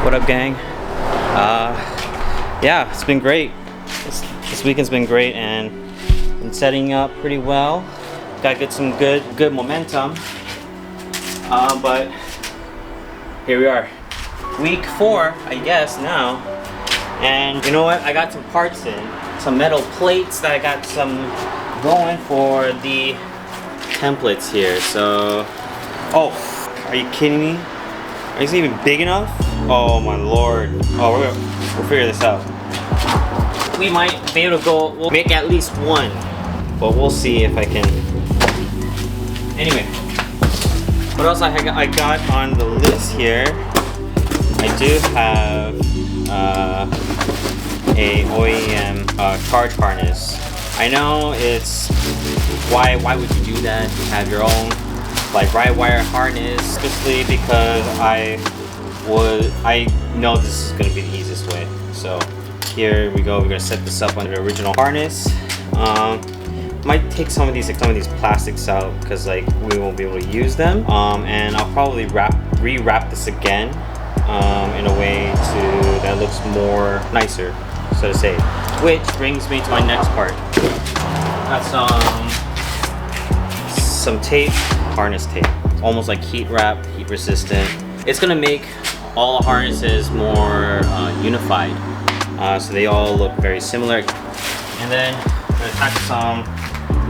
What up, gang? Yeah, it's been great. This weekend's been great and been setting up pretty well. Got to get some good momentum. But here we are, week 4, I guess now. And you know what? I got some parts in, some metal plates that I got some going for the templates here. So, oh, are you kidding me? Are these even big enough? Oh my lord. Oh, we'll figure this out. We might be able to we'll make at least one, but we'll see if I can. Anyway, what else I got on the list here? I do have a OEM charge harness. I know it's why would you do that? You have your own like ride wire harness, especially because I know this is going to be the easiest way. So here we go. We're going to set this up on the original harness. Might take some of these plastics out because like we won't be able to use them. And I'll probably re-wrap this again in a way that looks more nicer, so to say. Which brings me to my next part. Got some tape, harness tape, almost like heat wrap, heat resistant. It's gonna make all harnesses more unified, so they all look very similar. And then I'm gonna attach some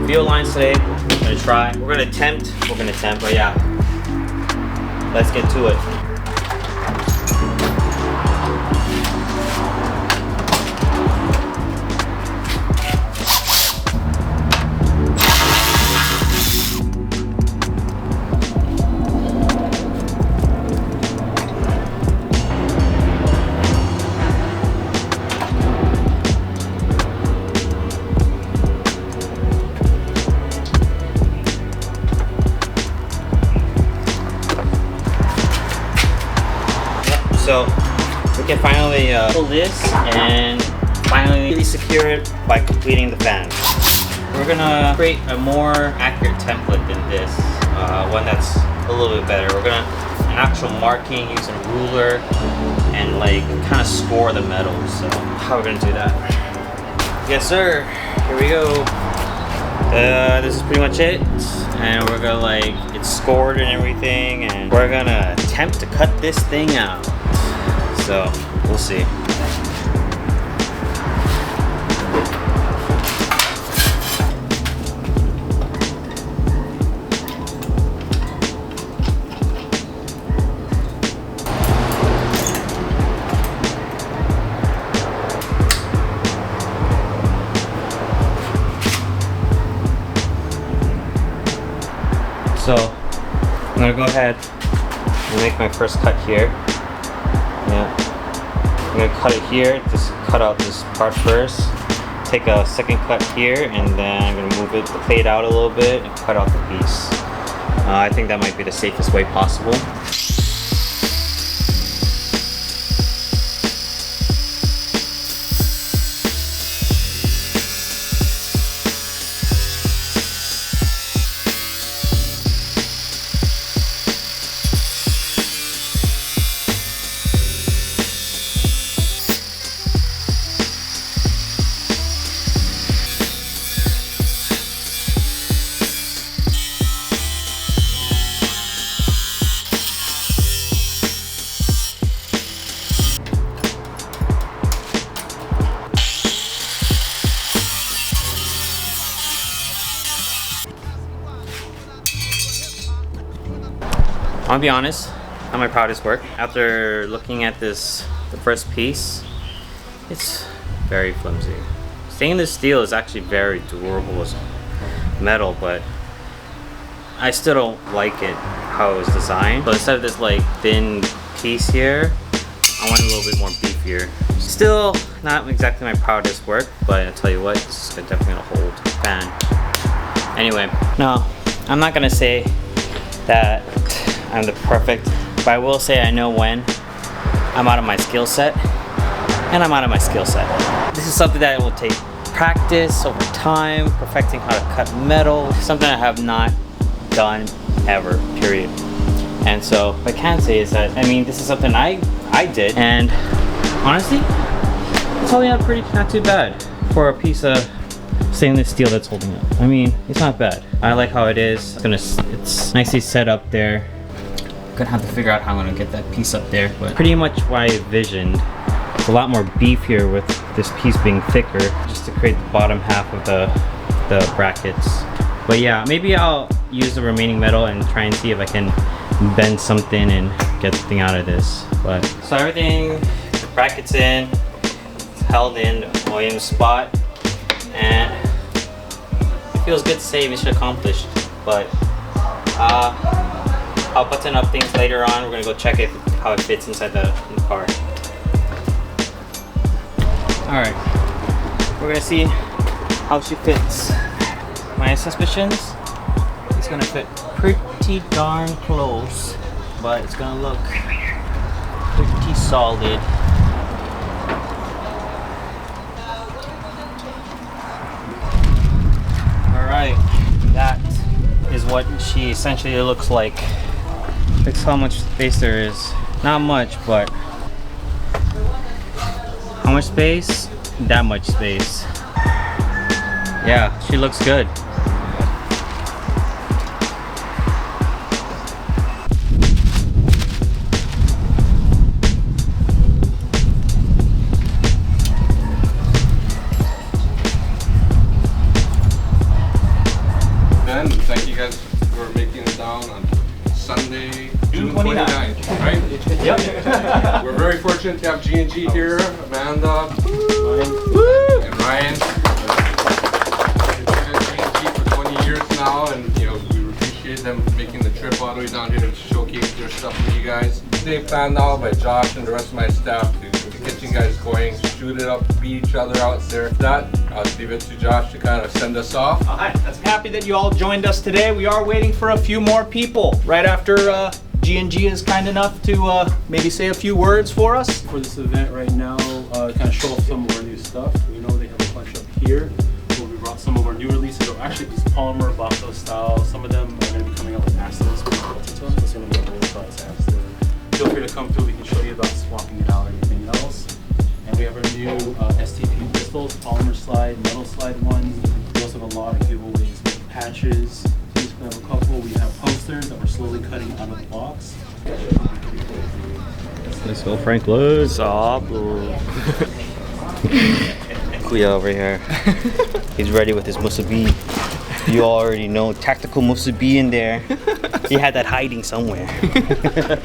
field lines today. We're gonna try. We're gonna attempt, but yeah, let's get to it. So we can finally pull this and finally secure it by completing the fan. We're gonna create a more accurate template than this, one that's a little bit better. We're gonna actual marking using a ruler and like kind of score the metal. So how are we gonna do that? Yes sir, here we go. This is pretty much it, and we're gonna like it's scored and everything, and we're gonna attempt to cut this thing out. So we'll see. So I'm gonna go ahead and make my first cut here. Yeah, I'm gonna cut it here, just cut out this part first, take a second cut here, and then I'm gonna move the plate out a little bit and cut out the piece. I think that might be the safest way possible. I'll be honest, not my proudest work. After looking at the first piece, it's very flimsy. Stainless steel is actually very durable as metal, but I still don't like it how it was designed. So instead of this like thin piece here, I want a little bit more beefier. Still not exactly my proudest work, but I'll tell you what, this is definitely gonna hold the fan. Anyway, no, I'm not gonna say that I'm the perfect, but I will say I know when I'm out of my skill set, and I'm out of my skill set. This is something that will take practice over time, perfecting how to cut metal, something I have not done ever, period. And so what I can say is that, I mean, this is something I did, and honestly, it's holding up not too bad for a piece of stainless steel that's holding up. I mean, it's not bad. I like how it is. It's nicely set up there. I'm gonna have to figure out how I'm gonna get that piece up there, but pretty much what I envisioned. It's a lot more beef here with this piece being thicker, just to create the bottom half of the brackets. But yeah, maybe I'll use the remaining metal and try and see if I can bend something and get something out of this. But so everything, the brackets in, it's held in the OEM spot, and it feels good to say mission accomplished. But I'll button up things later on. We're gonna go check how it fits inside the car. All right, we're gonna see how she fits. My suspicions, it's gonna fit pretty darn close, but it's gonna look pretty solid. All right, that is what she essentially looks like. Look how much space there is. Not much, but how much space? That much space. Yeah, she looks good. Ben, thank you guys for making it down on Sunday, June 29th, right? Yep. We're very fortunate to have G&G here, Amanda, and Ryan. We've been at G&G for 20 years now, and you know, we appreciate them making the trip all the way down here to showcase their stuff for you guys. Today planned out by Josh and the rest of my staff to get you guys going, shoot it up, beat each other out there. With that, I'll leave it to Josh to kind of send us off. All right, I'm happy that you all joined us today. We are waiting for a few more people right after G&G is kind enough to maybe say a few words for us. For this event right now, kind of show off some of our new stuff. We know they have a bunch up here where we brought some of our new releases, or actually these polymer Basso style. Some of them are going to be coming out with acids. That's going to be a whole size acid. Feel free to come through. We can show you about swapping it out or anything else. And we have our new STP pistols, polymer slide, metal slide ones. We also have a lot of giveaways, patches. We have a couple. We have posters that we're slowly cutting out of the box. Let's go, Frank. What's up? Cleo over here. He's ready with his musubi. You already know, tactical musubi in there. He had that hiding somewhere.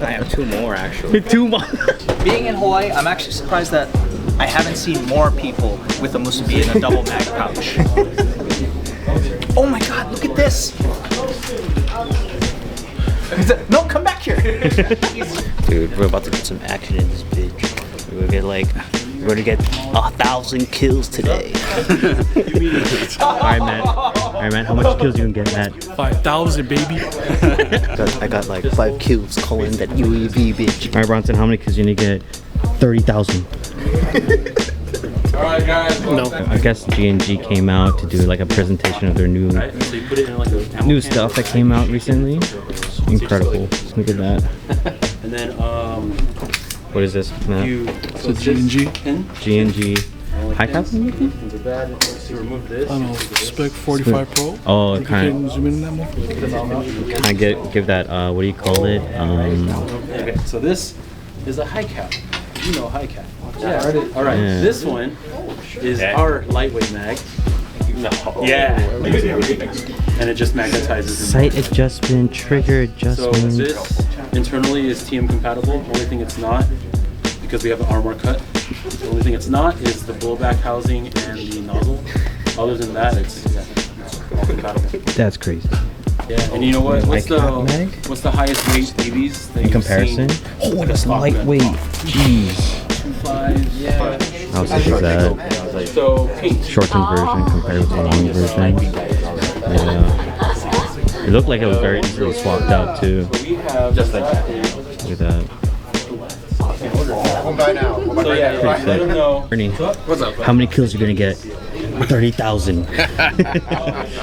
I have 2 more actually. 2 more. Being in Hawaii, I'm actually surprised that I haven't seen more people with a musubi in a double mag pouch. Oh my god, look at this! No, come back here! Dude, we're about to get some action in this bitch. We're gonna get 1,000 kills today. Alright man, how much kills you can get, Matt? 5,000, baby. I got like 5 kills calling that UAV bitch. Alright Bronson, how many kills you need to get? 30,000. Alright guys, well, I guess G&G came out to do like a presentation of their new stuff that came out recently. Incredible. Look at that. And then What is this, Matt? so G&G. G&G. High cap? To remove this. I don't know, Spec 45 Pro. Oh, You kind can zoom in that more. of. I give that. What do you call it? Okay, so this is a high cap. You know high cap. Yeah. All right. Yeah. This one is our lightweight mag. No. Yeah. And it just magnetizes. Sight adjustment, trigger So adjustment. this internally is TM compatible. Only thing it's not, because we have an armor cut. The only thing it's not is the blowback housing and the nozzle. Other than that, it's all compatible. That's crazy. Yeah. And you know what? What's mag? the highest weight BBs that In you've comparison? seen? Oh, that's lightweight. Jeez. 2.5. Yeah. How sick is that? So pink. Shortened version compared with the long version. Yeah. It looked like it was very easily swapped out too. We have just like that. Look at that. One by now. So yeah, let them know. Ernie, What's up? how many kills you gonna get? 30,000.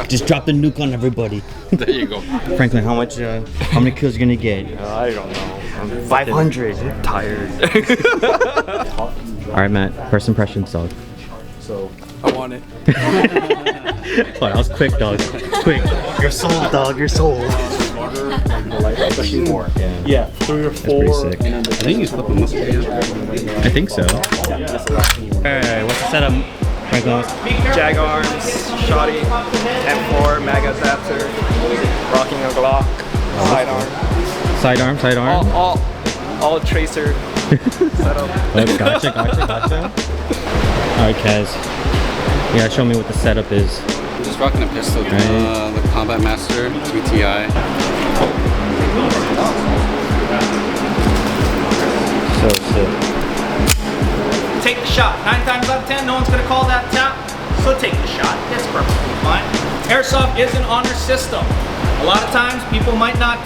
Just drop the nuke on everybody. There you go. Franklin, how many kills you gonna get? I don't know. I'm 500. tired. All right, Matt. First impressions, dog. So I want it. Oh, that was quick, dog. Quick. You're sold, dog. You're sold. especially more. Yeah, 3 or 4. pretty sick. I think he's flipping muscle. I think so. Alright, what's the setup, Franklin? Jag arms, shoddy, M4, mag adapter, rocking a Glock, sidearm. Sidearm, sidearm. All tracer setup. Oh, gotcha. Alright, Kaz. Yeah, show me what the setup is. Just rocking a pistol, the Combat Master 2TI. So sick. Take the shot. 9 times out of 10, no one's gonna call that tap, so take the shot. It's perfectly fine. Airsoft is an honor system. A lot of times, people might not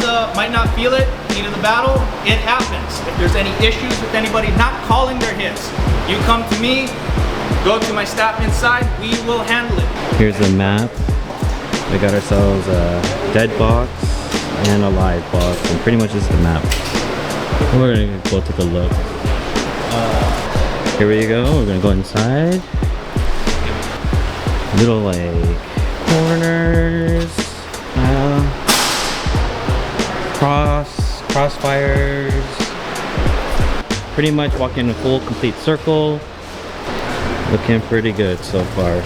feel it. Heat of the battle, it happens. If there's any issues with anybody not calling their hits, you come to me. Go to my staff inside. We will handle it. Here's the map. We got ourselves a dead box and a live box, and pretty much this is the map. We're gonna go take a look. Here we go. We're gonna go inside. Little like corners, crossfires. Pretty much walking a full complete circle. Looking pretty good so far.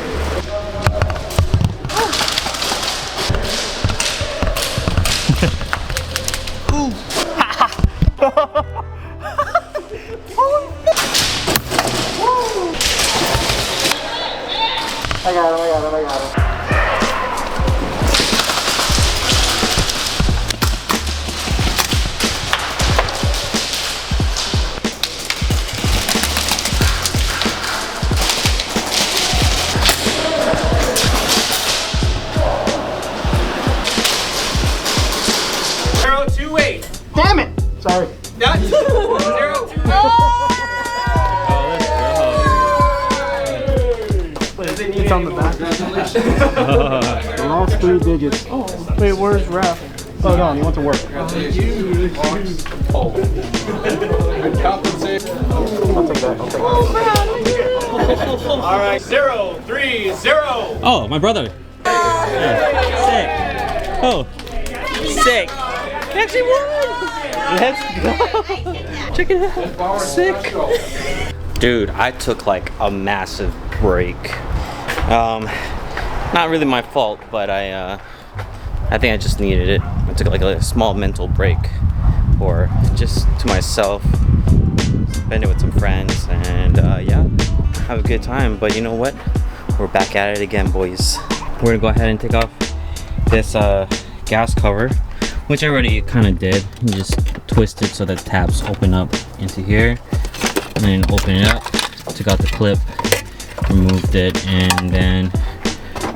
I got him. 028. Damn it! Sorry. That's 028. It's on the back. The last 3 digits. Oh, wait, where's Raph? Oh no, he went to work. Good compensation. I'll take that. All right, 030. Oh, my brother. Sick. Oh, sick. He actually won. Let's go. Check it out. Sick. Dude, I took like a massive break. Not really my fault, but I think I just needed it. I took like a small mental break, or just to myself, spend it with some friends, and yeah, have a good time. But you know what? We're back at it again, boys. We're gonna go ahead and take off this gas cover, which I already kind of did. You just twist it so that tabs open up into here, and then open it up. Took out the clip, removed it, and then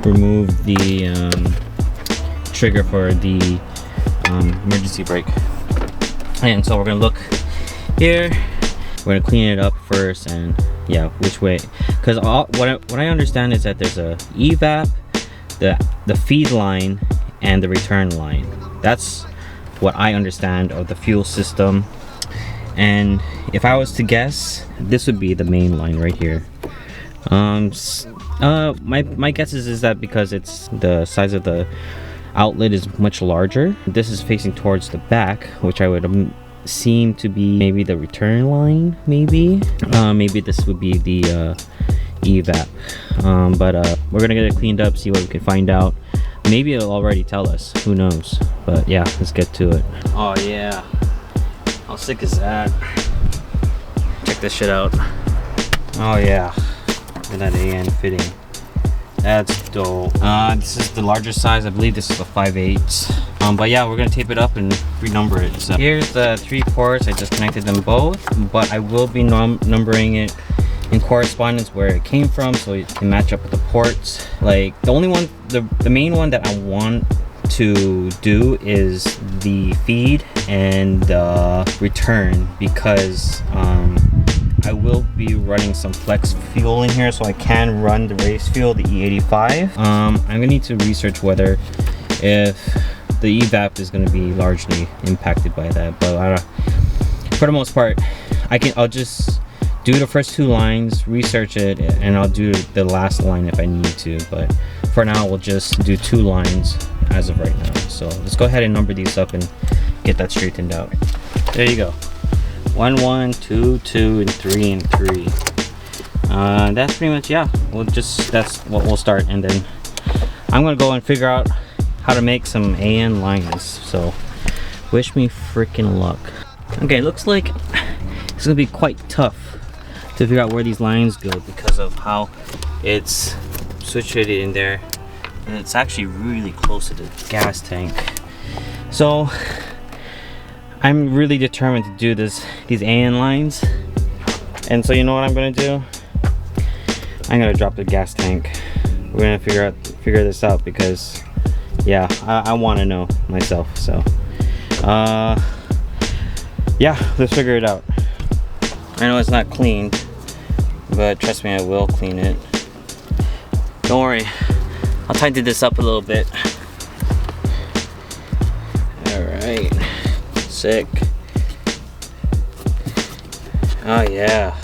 removed the trigger for the emergency brake. And so we're gonna look here. We're gonna clean it up first, and yeah, which way? Because what I understand is that there's a evap, the feed line, and the return line. That's what I understand of the fuel system. And if I was to guess, this would be the main line right here. My guess is that because it's the size of the outlet is much larger. This is facing towards the back, which I would seem to be maybe the return line. Maybe this would be the evap. But we're gonna get it cleaned up, see what we can find out. Maybe it'll already tell us. Who knows? But yeah, let's get to it. Oh yeah. How sick is that? Check this shit out. Oh yeah. Look at that AN fitting. That's dope. This is the larger size. I believe this is a 5/8. But yeah, we're gonna tape it up and renumber it. So here's the 3 ports. I just connected them both, but I will be numbering it in correspondence where it came from, so it can match up with the ports. Like the only one, the main one that I want to do is the feed and the return, because I will be running some flex fuel in here so I can run the race fuel, the E85. I'm gonna need to research whether if the evap is gonna be largely impacted by that, but for the most part, I'll just do the first 2 lines, research it, and I'll do the last line if I need to. But for now, we'll just do 2 lines as of right now. So let's go ahead and number these up and get that straightened out. There you go. 1, 1, 2, 2, and 3, and 3. That's pretty much, yeah. That's what we'll start, and then I'm gonna go and figure out how to make some AN lines. So wish me freaking luck. Okay, looks like it's gonna be quite tough to figure out where these lines go because of how it's situated in there, and it's actually really close to the gas tank. So I'm really determined to do these AN lines, and so you know what I'm gonna do? I'm gonna drop the gas tank. We're gonna figure this out because yeah, I want to know myself. So yeah, let's figure it out. I know it's not clean, but trust me, I will clean it. Don't worry, I'll tighten this up a little bit. All right, sick. Oh yeah,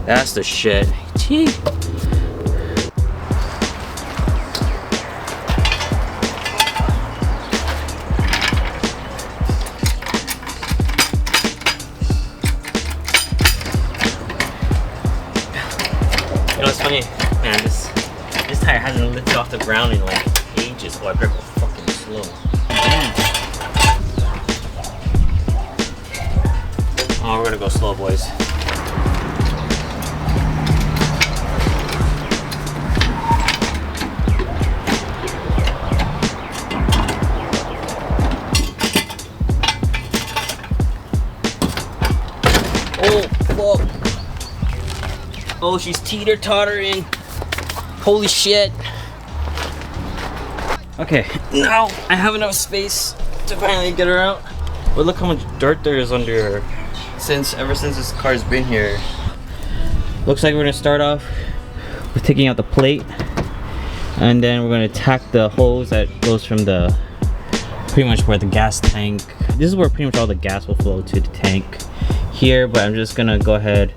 that's the shit. Gee. You know what's funny? Man, this tire hasn't lifted off the ground in like ages, so I better go fucking slow. Oh, we're gonna go slow, boys. Oh, fuck. Oh, she's teeter-tottering. Holy shit. Okay, now I have enough space to finally get her out. But look how much dirt there is under her ever since this car's been here. Looks like we're gonna start off with taking out the plate, and then we're gonna tack the hose that goes from pretty much where the gas tank. This is where pretty much all the gas will flow to the tank here, but I'm just gonna go ahead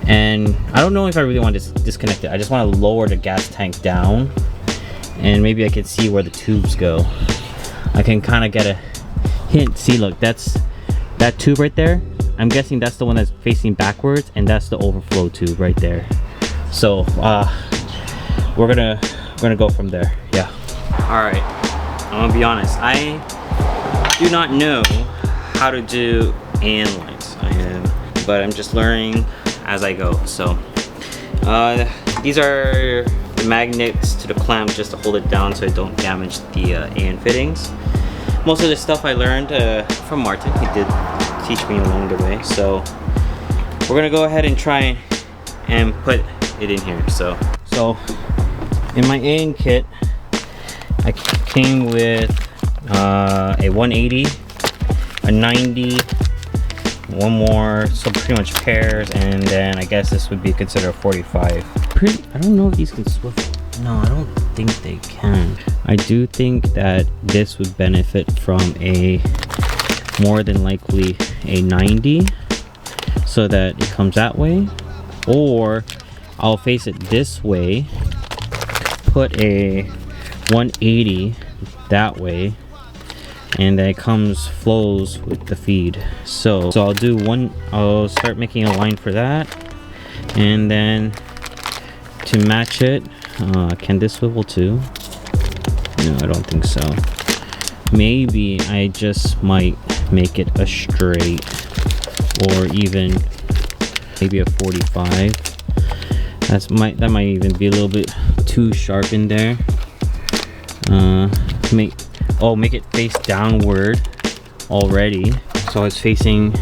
and I don't know if I really want to disconnect it. I just want to lower the gas tank down, and maybe I can see where the tubes go. I can kind of get a hint. See, look, that's that tube right there. I'm guessing that's the one that's facing backwards, and that's the overflow tube right there. So we're gonna go from there. Yeah. All right, I'm gonna be honest, I do not know how to do AN lines. But I'm just learning as I go. So these are the magnets to the clamp just to hold it down so I don't damage the AN fittings. Most of the stuff I learned from Martin. He did teach me along the way. So we're gonna go ahead and try and put it in here. So in my AN kit, I came with a 180, a 90, one more, so pretty much pairs, and then I guess this would be considered a 45. I don't know if these can swivel. No, I don't think they can. I do think that this would benefit from a more than likely a 90, so that it comes that way, or I'll face it this way, put a 180 that way, and then it flows with the feed. So I'll start making a line for that, and then to match it, can this swivel too? No, I don't think so. Maybe I just might make it a straight, or even maybe a 45. That might even be a little bit too sharp in there. Make it face downward already, so it's facing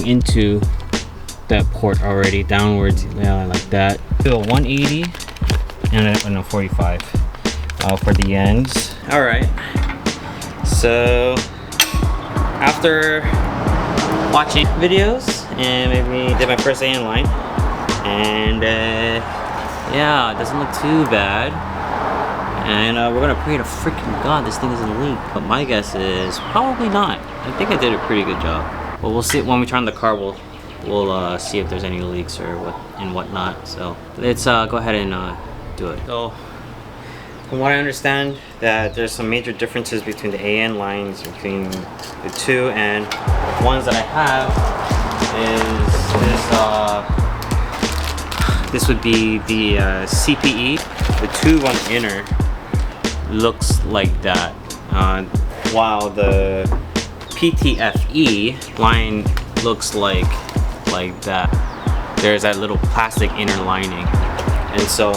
into that port already downwards. Yeah, like that. Do a 180 and a 45 for the ends. All right, so after watching videos and maybe did my first AN line. And yeah, it doesn't look too bad. And we're gonna pray to freaking God this thing doesn't leak. But my guess is probably not. I think I did a pretty good job. But we'll see when we turn on the car. We'll see if there's any leaks or whatnot. So let's go ahead and do it. So from what I understand, that there's some major differences between the AN lines between the two, and ones that I have is this would be the CPE. The tube on the inner looks like that, while the PTFE line looks like that. There's that little plastic inner lining, and so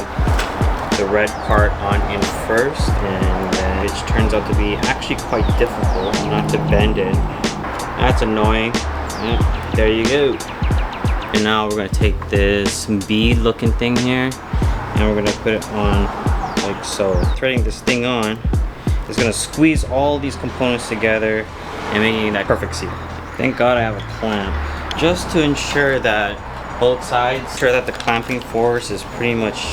the red part on in first, and then which turns out to be actually quite difficult. You have to bend it. That's annoying. Yep, there you go. And now we're gonna take this bead looking thing here, and we're gonna put it on like so. Threading this thing on is gonna squeeze all these components together and making that perfect seal. Thank God I have a clamp, just to ensure that both sides, sure that the clamping force is pretty much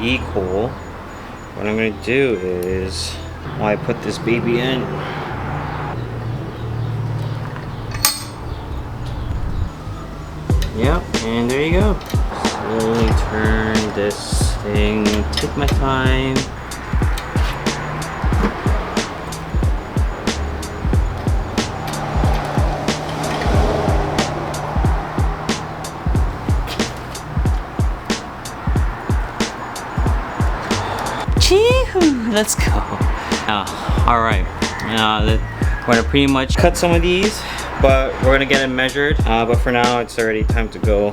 equal. What I'm gonna do is, while I put this baby in, yep, and there you go. Slowly turn this thing, take my time. Let's go. All right, we're gonna pretty much cut some of these, but we're gonna get it measured. But for now, it's already time to go.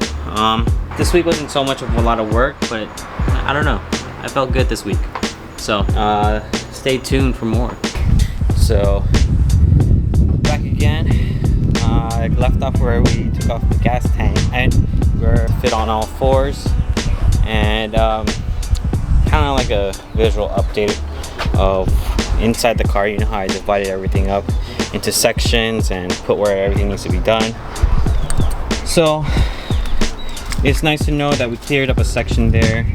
This week wasn't so much of a lot of work, but I don't know. I felt good this week. So stay tuned for more. So back again. I left off where we took off the gas tank, and we're fit on all fours, and kind of like a visual update of inside the car. You know how I divided everything up into sections and put where everything needs to be done. So it's nice to know that we cleared up a section there.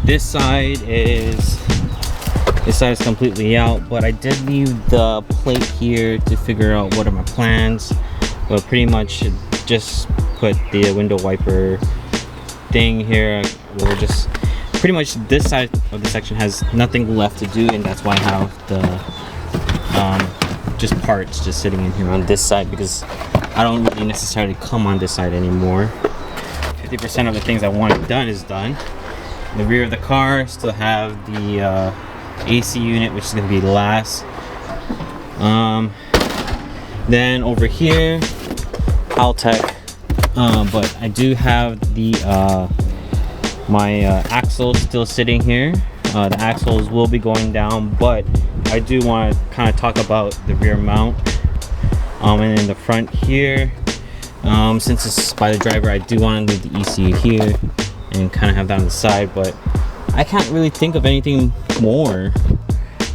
This side is completely out, but I did leave the plate here to figure out what are my plans. But pretty much just put the window wiper thing here. We're just pretty much, this side of the section has nothing left to do, and that's why I have the just parts just sitting in here on this side, because I don't really necessarily come on this side anymore. 50% of the things I wanted done is done. The rear of the car still have the AC unit, which is going to be last. Then over here, Haltech. But I do have the my axles still sitting here. The axles will be going down, but I do want to kind of talk about the rear mount. And in the front here, since it's by the driver, I do want to leave the ECU here and kind of have that on the side. But I can't really think of anything more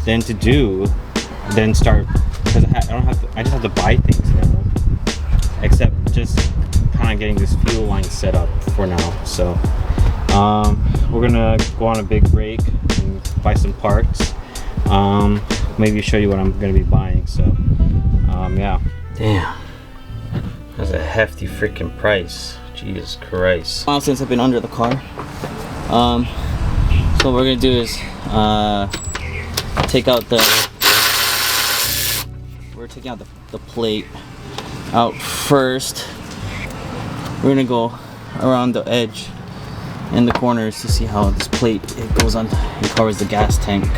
than to do than start, because I just have to buy things now, except just kind of getting this fuel line set up for now. So we're gonna go on a big break and buy some parts. Maybe show you what I'm gonna be buying. So yeah. Damn, that's a hefty freaking price. Jesus Christ. Well, since I've been under the car, so what we're gonna do is take out the plate out first. We're gonna go around the edge and the corners to see how this plate, it goes on, it covers the gas tank.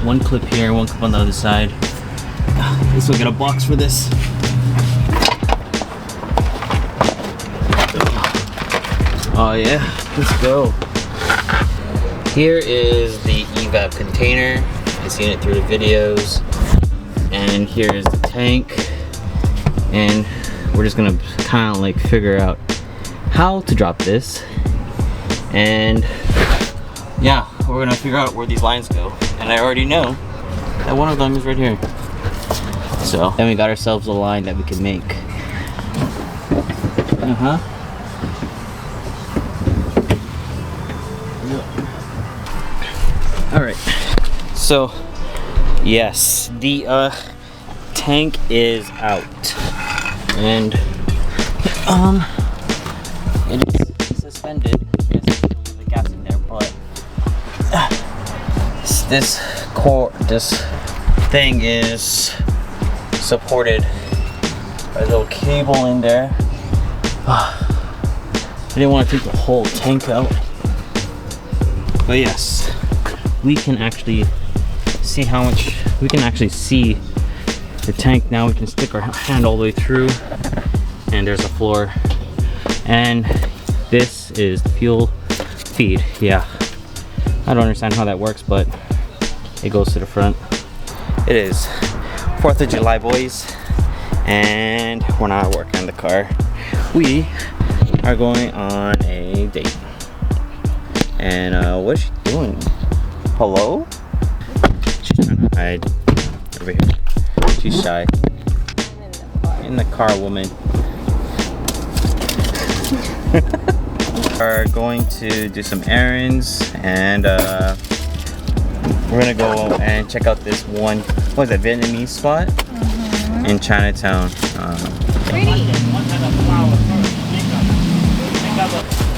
One clip here, one clip on the other side. I guess we'll get a box for this. Oh yeah, let's go. Here is the evap container. I've seen it through the videos. And here is the tank. And we're just gonna kind of like figure out how to drop this. And figure out where these lines go. And I already know that one of them is right here. So then we got ourselves a line that we can make. All right. So yes, the tank is out, and it is suspended. Yes, the gas in there, but this thing is supported by a little cable in there. I didn't want to take the whole tank out, but yes, we can actually see how much we can actually see the tank now. We can stick our hand all the way through, and there's a floor, and this is the fuel feed. Yeah, I don't understand how that works, but it goes to the front. It is 4th of July, boys, and we're not working on the car. We are going on a date. And what's she doing? Hello? She's trying to hide over here. She's shy. In the car, woman. We're going to do some errands, and we're gonna go and check out this one, what is it, Vietnamese spot in Chinatown.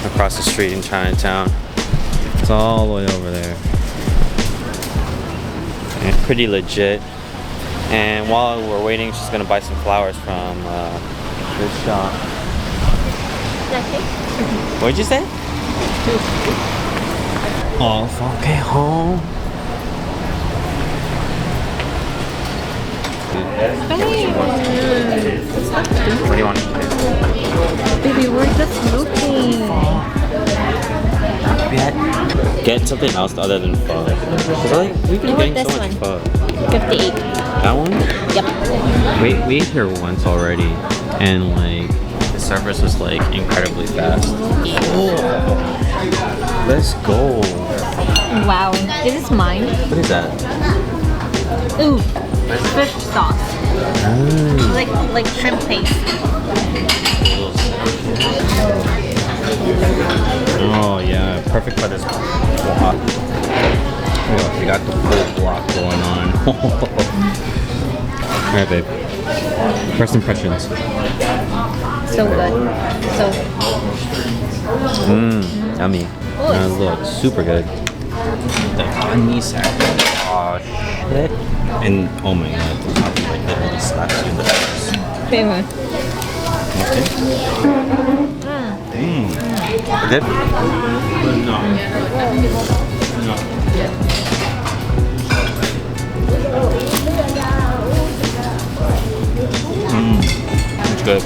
Across the street in Chinatown. It's all the way over there. And pretty legit. And while we're waiting, she's gonna buy some flowers from this shop. What'd you say? Oh, okay, home. What do you want to do? Baby, we're just looking. Get something else other than pho. Like, we've been getting so much pho. 58. That one? Yep. We ate here once already, and like the service was like incredibly fast. Oh, let's go. Wow. Is this mine? What is that? Ooh. Fish sauce. Like shrimp paste. Oh yeah, perfect for this block. Oh, we got the full block going on. Alright, babe. First impressions. So good. So. Yummy. That looks super good. The onion sandwich. Oh shit. And oh my god, the top like literally slaps you in the face. Favorite. Okay. Good? No. It's good.